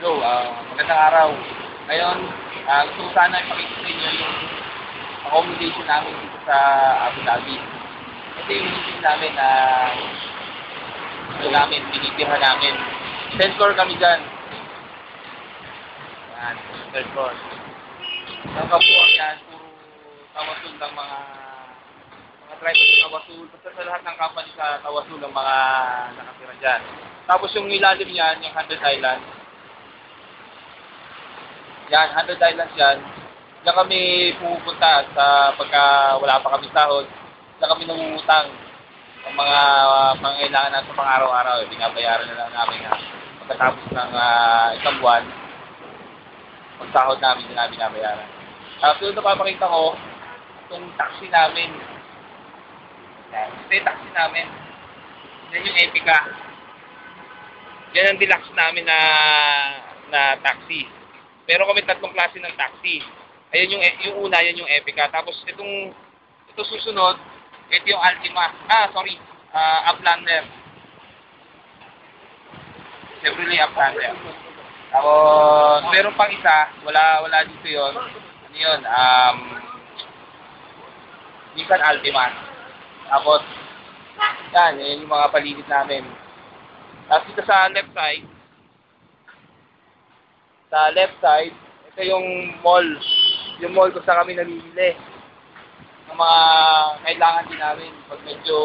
Hello, magandang araw. Ngayon, gusto ko sana ipakita sa inyo yung accommodation namin dito sa Abu Dhabi. Ito yung meeting namin na binibirhan namin. 10th floor kami dyan. Yan, 10th floor. Ang kabuang yan, puro tawasul ng mga driver sa tawasul. Basta sa lahat ng company sa tawasul ng mga nakatira dyan. Tapos yung ilalim yan, yung 100 Islands. Yan, 100 Islands yan. Diyan kami pumupunta sa pagka wala pa kami sahod. Diyan kami nangungutang ng mga pangailangan natin sa pang-araw-araw. Binabayaran na lang namin pagkatapos ng isang buwan. Pagsahod namin, din namin binabayaran. Tapos yung napapakita ko, itong taxi namin. Yan, ito yung taxi namin. Yan yung Epica. Yan ang deluxe namin na taxi. Pero kami tatlong klase ng taxi. Ayun yung una, yan yung Epica. Tapos ito susunod, ito yung Altima. Uplander. Chevrolet Uplander. Tapos meron pang isa, wala dito yon. Ano yun? Nissan Altima. Tapos yan yung mga paligid namin. Tapos dito sa left side, ito yung mall. Yung mall kung saan kami namimili ng mga kailangan din namin. Pag medyo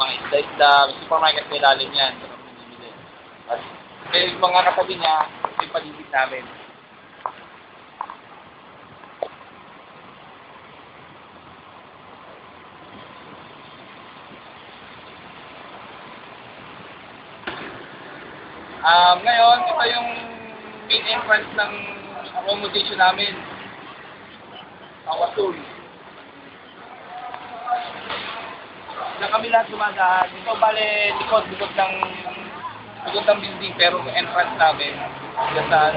mga isda-isda, may supermarket na ilalim yan. Ito kami namimili. At yung mga katabi niya, ito yung paligid namin. Ngayon, ito yung main entrance ng accommodation namin. Tawasul. Diyan kami lahat dumadaan. Ito bale likod ng building pero entrance namin. Diyan sa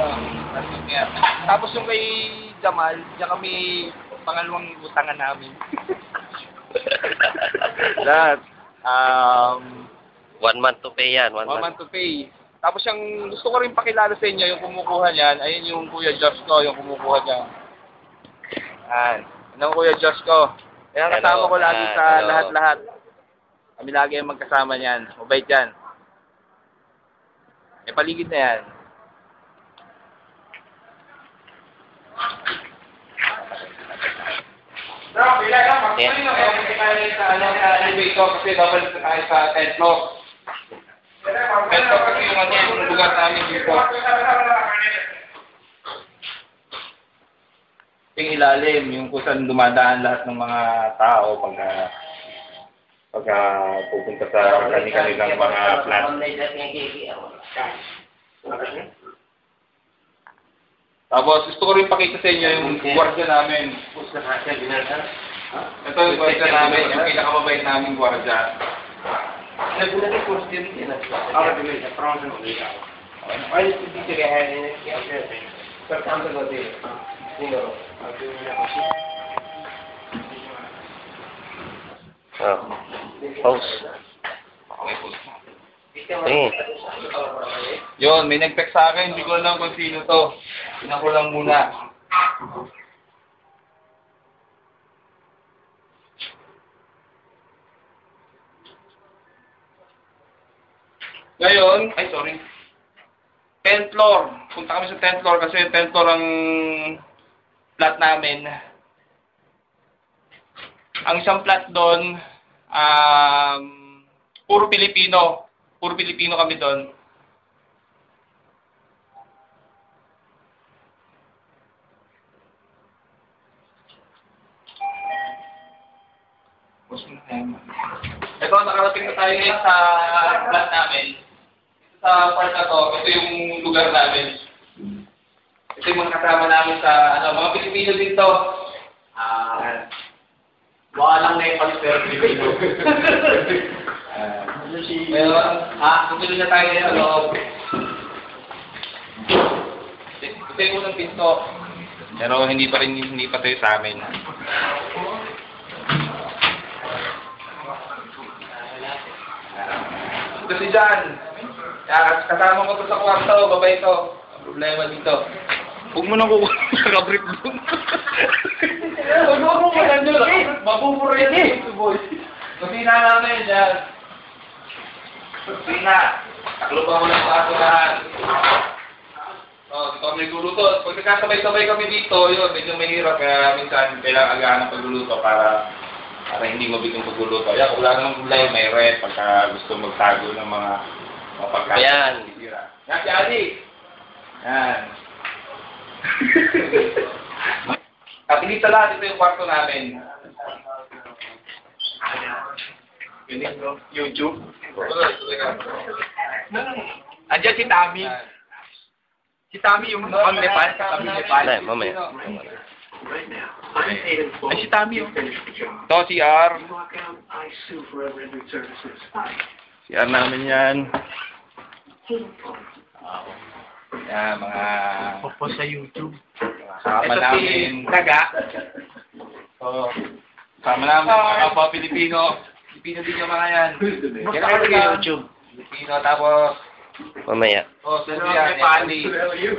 Tapos yung kay Jamal, diyan kami pangalawang utangan namin. Lahat. 1 month to pay yan. 1 month to pay. Tapos yung gusto ko rin pakilala sa inyo, yung kumukuha niyan, ayun yung Kuya Josco, yung kumukuha niyan. Yung Kuya Josco. Kaya kasama ko lagi sa lahat-lahat. Kami lagi yung magkasama niyan. Mabait yan. May paligid na yan. Sa elevator kasi babalik na tayo sa 10th floor. Ito kasi yung lugar namin dito. Yung ilalim, yung kung saan dumadaan lahat ng mga tao pagka pupunta sa kanilang mga flat. Tapos gusto ko rin pakita sa inyo yung gwardiya namin. Ito yung gwardiya namin, yung pinakamabait naming gwardiya. Post. Yun, may nag-text sa akin, hindi ko alam kung sino to. Tingnan ko lang muna. Ngayon, 10th floor. Punta kami sa 10th floor kasi 10th floor ang flat namin. Ang isang flat doon, puro Pilipino. Puro Pilipino kami doon. Ito, nakarating na tayo ngayon sa flat namin. Sa part na to, ito yung lugar namin. Ito yung mga kasama namin sa, mga Pilipino din to. Baka lang na yung palisper Pilipino. Tutuloy na tayo sa loob. Ito yung unang pinto. Pero hindi pa tayo sa amin. Ito si John. Kasama ko to sa kwarto, babae to. Problema dito. Huwag mo nang kukuha doon. Huwag mo kukuha doon. Mapupuro yan dito, boy. Kusina namin, yan. Kusina. Taklo pa mo ng lahat. Ito kami nagluluto. Pag nagkasabay-sabay kami dito, yun, medyo mahirap. Kaya minsan kailangan agahan ng pagluluto para hindi mabigang pagluluto. Yan, kung wala namang gulay, may rep pagka gusto magtago ng mga pagkain. Ayan. Yan, si Adi. Yan. At hindi talaga dito yung kwarto namin. YouTube. Andiyan si Tami. Si Tami yung mukhang Nepal, katabi Nepal. Ay, mamaya. Ay, si Tami yung. Ito, si R. Si R namin yan. Yan, mga... Popo sa YouTube. Kasama namin. Taga. So, kasama namin mga kapwa Pilipino. Pilipino din yung mga yan. Yan ako sa YouTube. Pilipino, tapos... Mamaya. Oh, sino yan? Nepali.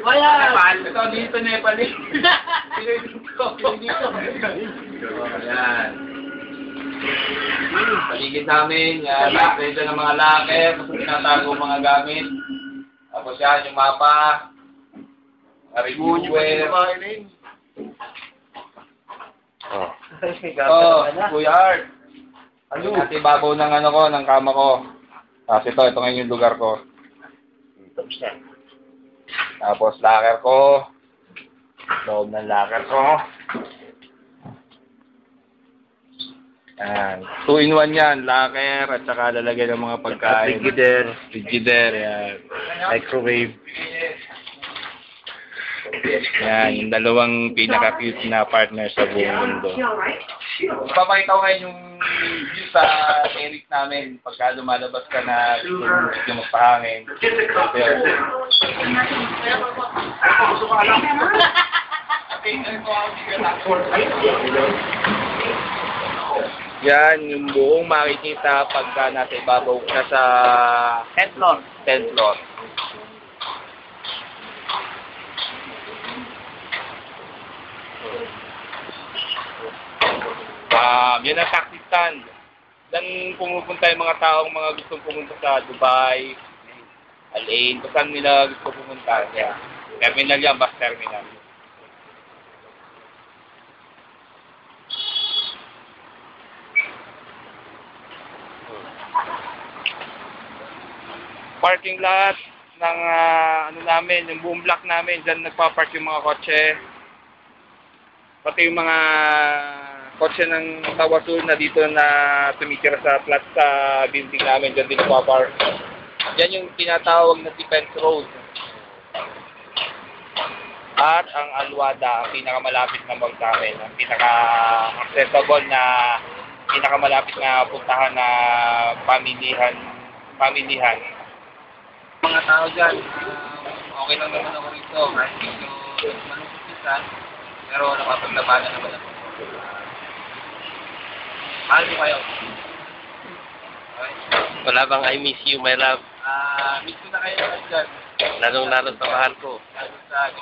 Wala! Nepal. Ito, dito Nepali. Dito. Yan. Paligid namin, yan. Nakapwede ng mga locker, kasi tinatago mga gamit. Tapos yan, yung mapa. Reviewer. Oh. Kuya Art. Ano? At ibabaw ng ano ko, ng kama ko. Tapos ito ngayon yung lugar ko. Tapos locker ko. Loob ng locker ko. Yan. 2-in-1 yan. Locker at saka lalagyan ng mga pagkain. Frigidaire. Yan. Microwave. Yan. Yung dalawang pinaka-cute na partner sa buong mundo. Papakita ko ngayon yung view sa Eric namin. Pagka lumalabas ka na gusto magpahangin. Yan, yung buong makikita pagka nasa ibabaw ka sa 10th floor. 10th floor. Yan ang taxi stand. Diyan pumupunta yung mga taong mga gustong pumunta sa Dubai, Al-Ain, kung saan nila gusto pumunta. Yeah. Terminal yan, bus terminal. Parking lot ng ano namin, yung buong block namin, diyan nagpa-park yung mga kotse. Pati yung mga kotse ng Tawasul na dito na tumitira sa flat sa building namin, dyan din nagpa-park. Yan yung tinatawag na defense road. At ang Alwada, ang pinakamalapit na mall sa amin, ang pinaka-accessible na pinakamalapit na puntahan na pamilihan. Mga tao dyan, okay lang naman ako rito, kahit medyo malungkot minsan, pero nakapaglabanan naman ako. Mahal mo kayo. Okay. Wala bang I miss you, my love? Miss ko na kayo naman dyan. Lalong-lalo sa mahal ko. Lalo sa